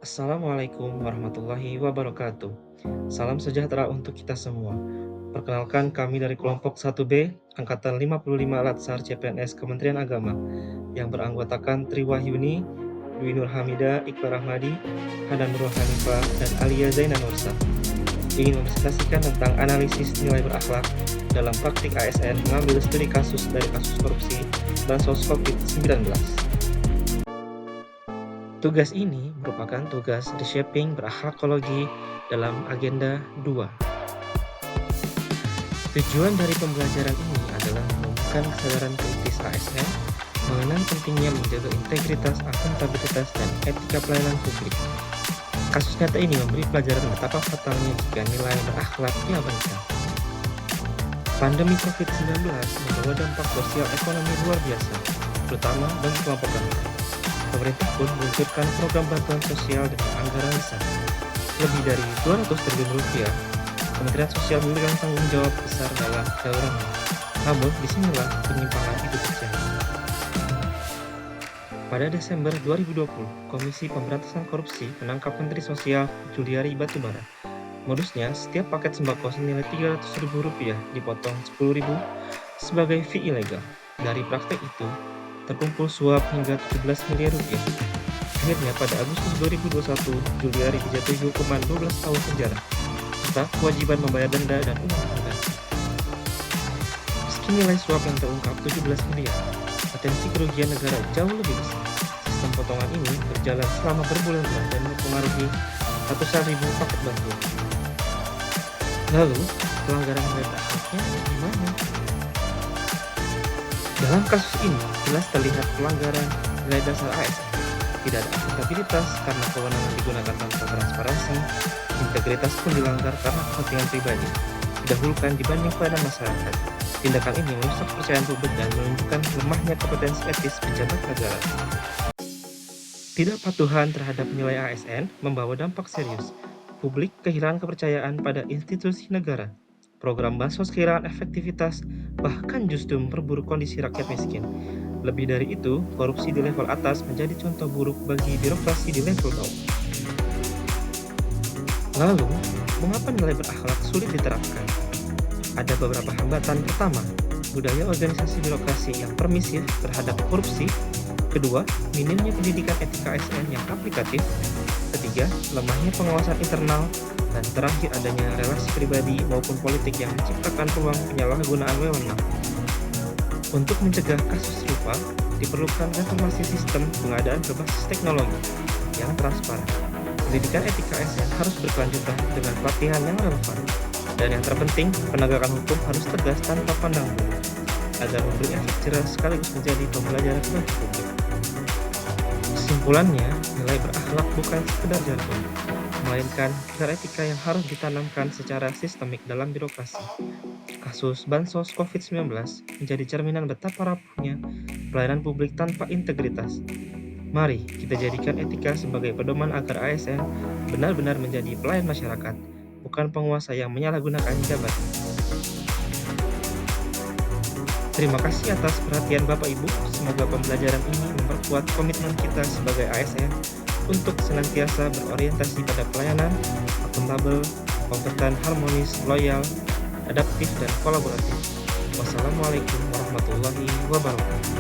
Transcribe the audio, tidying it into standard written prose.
Assalamualaikum warahmatullahi wabarakatuh. Salam sejahtera untuk kita semua. Perkenalkan kami dari kelompok 1B, Angkatan 55 Latsar CPNS Kementerian Agama, yang beranggotakan Triwahyuni, Dwi Nur Hamida, Iqbal Rahmadi, Hadan Nurul Hanifah, dan Alia Zaina Nursa. Ingin mempresentasikan tentang analisis nilai berakhlak dalam praktik ASN mengambil studi kasus dari kasus korupsi Bansos COVID-19. Tugas ini merupakan tugas reshaping berakhlakologi dalam agenda 2. Tujuan dari pembelajaran ini adalah menumbuhkan kesadaran kritis ASN mengenai pentingnya menjaga integritas, akuntabilitas, dan etika pelayanan publik. Kasus nyata ini memberi pelajaran betapa fatalnya jika nilai berakhlak diabaikan. Pandemi COVID-19 membawa dampak sosial ekonomi luar biasa, terutama bagi kelompok rentan. Pemerintah pun meluncurkan program bantuan sosial dengan anggaran besar, lebih dari 200 triliun rupiah. Kementerian Sosial memiliki tanggung jawab besar dalam penyalurannya. Namun, disinilah penyimpangan itu terjadi. Pada Desember 2020, Komisi Pemberantasan Korupsi menangkap Menteri Sosial Juliari Batubara. Modusnya, setiap paket sembako senilai Rp300.000 dipotong Rp10.000 sebagai fee ilegal. Dari praktek itu, terkumpul suap hingga Rp17 miliar. Akhirnya pada Agustus 2021, Juliari dijatuhi hukuman 12 tahun penjara, serta kewajiban membayar denda dan uang pengganti. Meski nilai suap yang terungkap 17 miliar, potensi kerugian negara jauh lebih besar. Sistem potongan ini berjalan selama berbulan-bulan dan mempengaruhi ratusan ribu paket bantuan. Lalu, pelanggaran nilai berakhlaknya gimana? Dalam kasus ini, jelas terlihat pelanggaran nilai dasar ASN. Tidak ada akuntabilitas karena kewenangan digunakan tanpa transparansi, integritas pun dilanggar karena kepentingan pribadi, didahulukan dibanding pelayanan masyarakat. Tindakan ini merusak kepercayaan publik dan menunjukkan lemahnya kompetensi etis pejabat negara. Tidak patuhan terhadap nilai ASN membawa dampak serius. Publik kehilangan kepercayaan pada institusi negara. Program bansos kehilangan efektivitas, bahkan justru memperburuk kondisi rakyat miskin. Lebih dari itu, korupsi di level atas menjadi contoh buruk bagi birokrasi di level bawah. Lalu, mengapa nilai berakhlak sulit diterapkan? Ada beberapa hambatan. Pertama, budaya organisasi birokrasi yang permisif terhadap korupsi. Kedua, minimnya pendidikan etika ASN yang aplikatif. Ketiga, lemahnya pengawasan internal. Dan terakhir, adanya relasi pribadi maupun politik yang menciptakan ruang penyalahgunaan wewenang. Untuk mencegah kasus serupa, diperlukan reformasi sistem pengadaan berbasis teknologi yang transparan. Pendidikan etika ASN harus berkelanjutan dengan pelatihan yang relevan. Dan yang terpenting, penegakan hukum harus tegas tanpa pandang bulu, agar memberi efek jerah sekaligus menjadi pembelajaran bagi publik. Kesimpulannya, nilai berakhlak bukan sekedar jargon, melainkan pilar etika yang harus ditanamkan secara sistemik dalam birokrasi. Kasus Bansos COVID-19 menjadi cerminan betapa rapuhnya pelayanan publik tanpa integritas. Mari kita jadikan etika sebagai pedoman agar ASN benar-benar menjadi pelayan masyarakat, bukan penguasa yang menyalahgunakan jabatan. Terima kasih atas perhatian Bapak Ibu. Semoga pembelajaran ini memperkuat komitmen kita sebagai ASN untuk senantiasa berorientasi pada pelayanan, akuntabel, kompeten, harmonis, loyal, adaptif, dan kolaboratif. Wassalamualaikum warahmatullahi wabarakatuh.